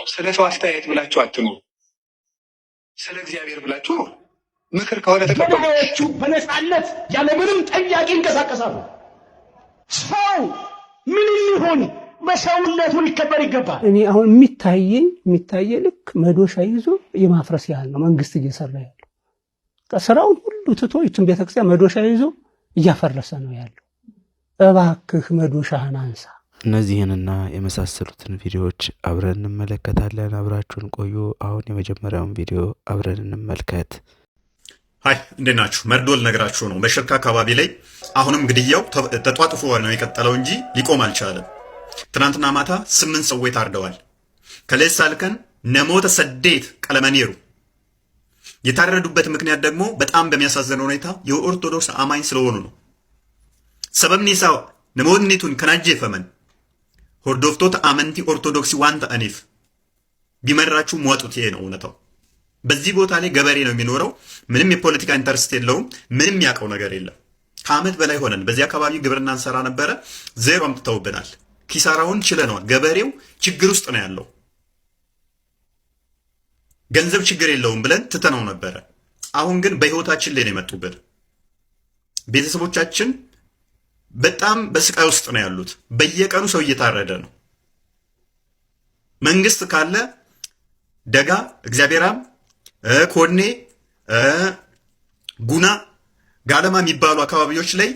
ስለ ሰው አስተያየት ብላችሁ አትኑ፣ ስለ እግዚአብሔር ብላችሁ ነው። ምክር ከሆነ ተቀበላችሁ። በነፃነት ያለምንም ጠያቂ ይንቀሳቀሳሉ። ሰው ምን ይሁን በሰውነቱ ሊከበር ይገባል። እኔ አሁን የሚታየ ልክ መዶሻ ይዞ የማፍረስ ያህል ነው መንግስት እየሰራ ያለው። ስራውን ሁሉ ትቶ ይችን ቤተክርስቲያን መዶሻ ይዞ እያፈረሰ ነው ያለው። እባክህ መዶሻህን አንሳ። እነዚህንና የመሳሰሉትን ቪዲዮዎች አብረን እንመለከታለን። አብራችሁን ቆዩ። አሁን የመጀመሪያውን ቪዲዮ አብረን እንመልከት። ሀይ እንዴት ናችሁ? መርዶ ልነግራችሁ ነው። በሽርካ አካባቢ ላይ አሁንም ግድያው ተጧጥፎ ነው የቀጠለው እንጂ ሊቆም አልቻለም። ትናንትና ማታ 8 ሰዎች ታርደዋል። ከሌሳ ልከን ነሞተ ሰዴት ቀለመኔሩ የታረዱበት ምክንያት ደግሞ በጣም በሚያሳዝን ሁኔታ የኦርቶዶክስ አማኝ ስለሆኑ ነው። ሰበብኒሳ ነሞትኒቱን ከናጄ ፈመን ሆርዶፍቶት አመንቲ ኦርቶዶክሲ ዋንተ አኒፍ ቢመራችሁ ሟጡት። ይሄ ነው እውነታው። በዚህ ቦታ ላይ ገበሬ ነው የሚኖረው። ምንም የፖለቲካ ኢንተርስት የለውም። ምንም ያውቀው ነገር የለም። ከዓመት በላይ ሆነን በዚህ አካባቢ ግብርና እንሰራ ነበረ። ዜሮ አምጥተውብናል። ኪሳራውን ችለነዋል። ገበሬው ችግር ውስጥ ነው ያለው። ገንዘብ ችግር የለውም ብለን ትተነው ነበረ። አሁን ግን በህይወታችን ላይ ነው የመጡብን። ቤተሰቦቻችን በጣም በስቃይ ውስጥ ነው ያሉት። በየቀኑ ሰው እየታረደ ነው። መንግስት ካለ ደጋ እግዚአብሔራም ኮኔ ጉና ጋለማ የሚባሉ አካባቢዎች ላይ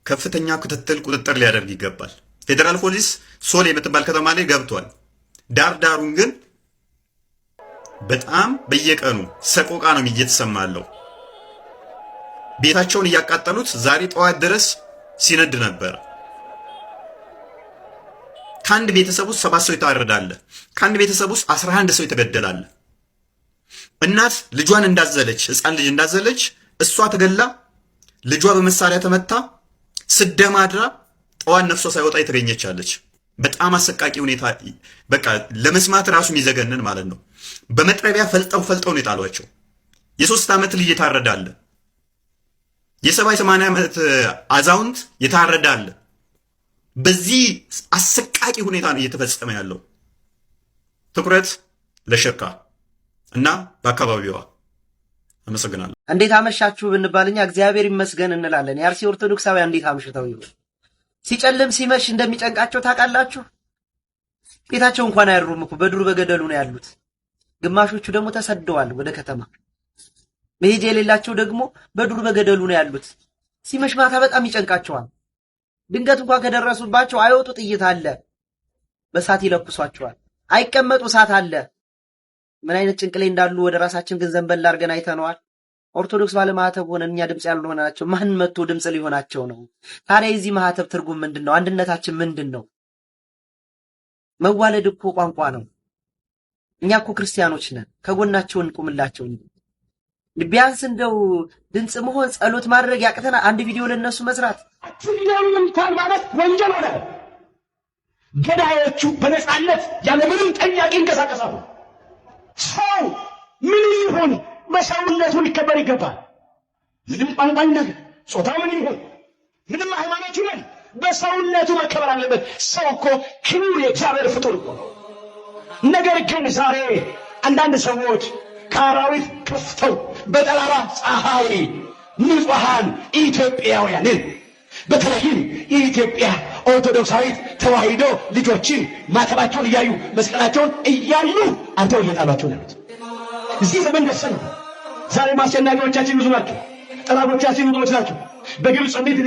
ከፍተኛ ክትትል ቁጥጥር ሊያደርግ ይገባል። ፌዴራል ፖሊስ ሶል የምትባል ከተማ ላይ ገብቷል። ዳሩን ግን በጣም በየቀኑ ሰቆቃ ነው እየተሰማለው። ቤታቸውን እያቃጠሉት ዛሬ ጠዋት ድረስ ሲነድ ነበር። ከአንድ ቤተሰብ ውስጥ 7 ሰው ይታረዳል። ከአንድ ቤተሰብ ውስጥ 11 ሰው ይተገደላል። እናት ልጇን እንዳዘለች ህፃን ልጅ እንዳዘለች እሷ ተገላ ልጇ በመሳሪያ ተመታ ስደማድራ ጠዋት ነፍሷ ሳይወጣ የተገኘቻለች። በጣም አሰቃቂ ሁኔታ፣ በቃ ለመስማት ራሱ የሚዘገንን ማለት ነው። በመጥረቢያ ፈልጠው ነው የጣሏቸው። የ3 ዓመት ልጅ የታረዳለ። የ70-80 ዓመት አዛውንት የታረዳለ። በዚህ አሰቃቂ ሁኔታ ነው እየተፈጸመ ያለው። ትኩረት ለሽርካ እና በአካባቢዋ። አመሰግናለሁ። እንዴት አመሻችሁ ብንባልኛ እግዚአብሔር ይመስገን እንላለን። የአርሲ ኦርቶዶክሳውያን እንዴት አምሽተው ይሁን። ሲጨልም ሲመሽ እንደሚጨንቃቸው ታውቃላችሁ። ቤታቸው እንኳን አይሩም እኮ በዱር በገደሉ ነው ያሉት። ግማሾቹ ደግሞ ተሰደዋል ወደ ከተማ። መሄጃ የሌላቸው ደግሞ በዱር በገደሉ ነው ያሉት። ሲመሽ ማታ በጣም ይጨንቃቸዋል። ድንገት እንኳን ከደረሱባቸው አይወጡ፣ ጥይት አለ፣ በሳት ይለኩሷቸዋል። አይቀመጡ፣ እሳት አለ። ምን አይነት ጭንቅ ላይ እንዳሉ ወደ ራሳችን ግን ዘንበል አድርገን አይተነዋል። ኦርቶዶክስ ባለማህተብ ሆነን እኛ ድምጽ ያልሆናቸው ማን መጥቶ ድምጽ ሊሆናቸው ነው? ታዲያ የዚህ ማህተብ ትርጉም ምንድነው? አንድነታችን ምንድነው? መዋለድ እኮ ቋንቋ ነው። እኛ እኮ ክርስቲያኖች ነን። ከጎናቸው እንቁምላቸው እንጂ ቢያንስ እንደው ድምጽ መሆን ጸሎት ማድረግ ያቅተና አንድ ቪዲዮ ለነሱ መስራት አትኛም እንኳን ማለት ወንጀል ሆነ። ገዳዮቹ በነፃነት ያለምንም ጠያቂ ይንቀሳቀሳሉ። ሰው ምን ይሁን በሰውነቱ ሊከበር ይገባል። ምንም ቋንቋ ይናገር፣ ጾታ ምን ይሁን፣ ምንም ሃይማኖት ይሁን በሰውነቱ መከበር አለበት። ሰው እኮ ክቡር የእግዚአብሔር ፍጡር እኮ ነው። ነገር ግን ዛሬ አንዳንድ ሰዎች ከአራዊት ከፍተው በጠራራ ፀሐይ ንጹሐን ኢትዮጵያውያንን በተለይም የኢትዮጵያ ኦርቶዶክሳዊት ተዋሕዶ ልጆችን ማተባቸውን እያዩ መስቀላቸውን እያዩ አንተው እየጣሏቸው ያሉት እዚህ ዘመን ደስ ነው። ዛሬ ማስጨናቂዎቻችን ብዙ ናቸው። ጠላቶቻችን ብዙዎች ናቸው። በግብፅ እንዴት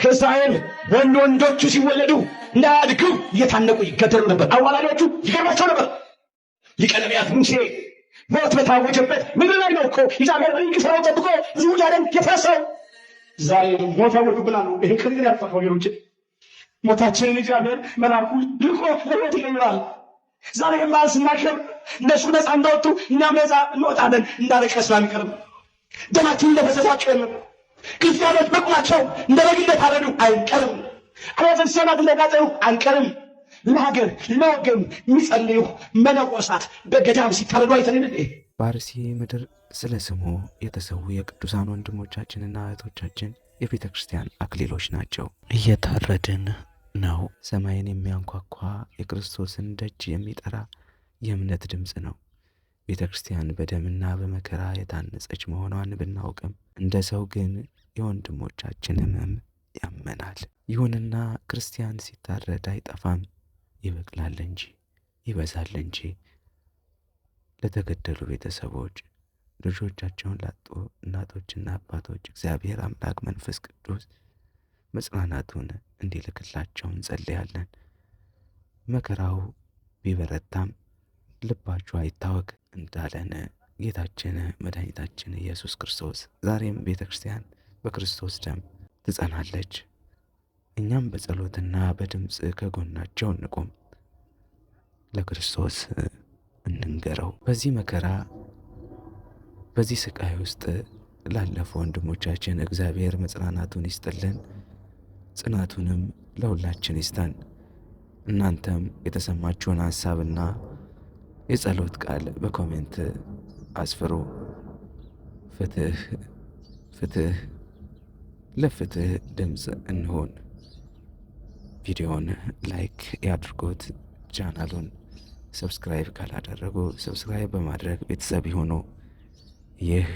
ከእስራኤል ወንዶቹ ሲወለዱ እንዳያድጉ እየታነቁ ይገደሉ ነበር። አዋላጆቹ ይገርማቸው ነበር። ሊቀ ነቢያት ሙሴ ሞት በታወጀበት ምድር ላይ ነው እኮ እግዚአብሔር በድንቅ ስራው ጠብቆ ብዙ ጃደን የፈሰው። ዛሬ ሞት ያወርዱብናል። ይሄ ክልል ያልጠፋው ሌሎች ሞታችንን እግዚአብሔር መልአኩ ልኮ ለሞት ይቀይራል። ዛሬ የማል ስናከብር እነሱ ነፃ እንዳወጡ እኛም ነፃ እንወጣለን። እንዳለቀስን አንቀርም። ደማችን እንደፈሰሰ አንቀርም። ክርስቲያኖች በቁማቸው እንደ በግ እንደታረዱ አይቀርም። አብያተ ክርስቲያናት እንደጋጠሩ አንቀርም። ለሀገር ለወገን የሚጸልዩ መነኮሳት በገዳም ሲታረዱ አይተን በአርሲ ምድር ስለ ስሙ የተሰዉ የቅዱሳን ወንድሞቻችንና እህቶቻችን የቤተ ክርስቲያን አክሊሎች ናቸው። እየታረድን ነው። ሰማይን የሚያንኳኳ የክርስቶስን ደጅ የሚጠራ የእምነት ድምፅ ነው። ቤተ ክርስቲያን በደምና በመከራ የታነጸች መሆኗን ብናውቅም እንደ ሰው ግን የወንድሞቻችን ሕመም ያመናል። ይሁንና ክርስቲያን ሲታረድ አይጠፋም፣ ይበቅላል እንጂ ይበዛል እንጂ። ለተገደሉ ቤተሰቦች፣ ልጆቻቸውን ላጡ እናቶችና አባቶች እግዚአብሔር አምላክ መንፈስ ቅዱስ መጽናናቱን እንዲልክላቸው እንጸልያለን። መከራው ቢበረታም ልባችሁ አይታወክ እንዳለን ጌታችን መድኃኒታችን ኢየሱስ ክርስቶስ ዛሬም ቤተ ክርስቲያን በክርስቶስ ደም ትጸናለች። እኛም በጸሎትና በድምፅ ከጎናቸው እንቁም፣ ለክርስቶስ እንንገረው። በዚህ መከራ በዚህ ስቃይ ውስጥ ላለፉ ወንድሞቻችን እግዚአብሔር መጽናናቱን ይስጥልን፣ ጽናቱንም ለሁላችን ይስጠን። እናንተም የተሰማችሁን ሐሳብና የጸሎት ቃል በኮሜንት አስፍሩ። ፍትህ ፍትህ፣ ለፍትህ ድምፅ እንሆን። ቪዲዮውን ላይክ ያድርጉት። ቻናሉን ሰብስክራይብ ካላደረጉ ሰብስክራይብ በማድረግ ቤተሰብ ይሁኑ። ይህ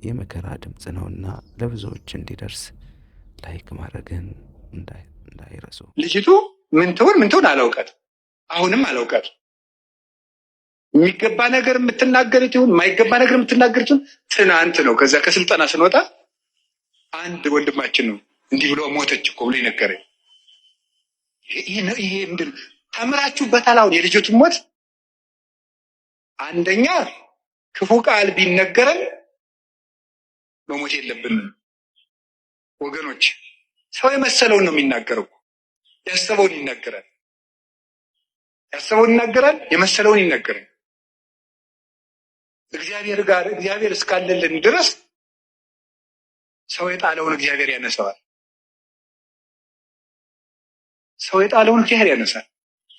የመከራ ድምፅ ነውና ለብዙዎች እንዲደርስ ላይክ ማድረግን እንዳይረሱ። ልጅቱ ምን ትሆን አላውቃት፣ አሁንም አላውቃት። የሚገባ ነገር የምትናገሩት ይሁን የማይገባ ነገር የምትናገሩት ይሁን፣ ትናንት ነው ከዛ ከስልጠና ስንወጣ አንድ ወንድማችን ነው እንዲህ ብሎ ሞተች እኮ ብሎ ይነገረኝ። ይሄ ምንድን ተምራችሁበታል? አሁን የልጅቱን ሞት አንደኛ ክፉ ቃል ቢነገረን መሞት የለብንም ወገኖች። ሰው የመሰለውን ነው የሚናገረው። ያሰበውን ይናገራል፣ የመሰለውን ይናገራል። እግዚአብሔር እስካለልን ድረስ ሰው የጣለውን እግዚአብሔር ያነሳዋል። ሰው የጣለውን እግዚአብሔር ያነሳል።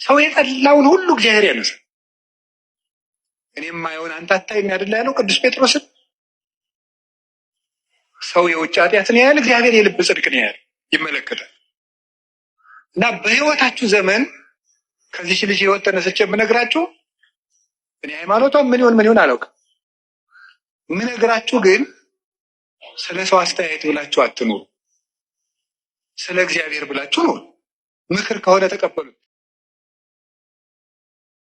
ሰው የጠላውን ሁሉ እግዚአብሔር ያነሳል። እኔ የማየውን አንተ አታይም አይደል ያለው ቅዱስ ጴጥሮስን። ሰው የውጭ ኃጢአትን ያያል፣ እግዚአብሔር የልብ ጽድቅን ያያል፣ ይመለከታል። እና በህይወታችሁ ዘመን ከዚህ ልጅ ህይወት ተነስቼ የምነግራችሁ እኔ ሃይማኖቷን ምን ይሆን አላውቅም። የምነግራችሁ ግን ስለ ሰው አስተያየት ብላችሁ አትኑሩ፣ ስለ እግዚአብሔር ብላችሁ ነው። ምክር ከሆነ ተቀበሉት።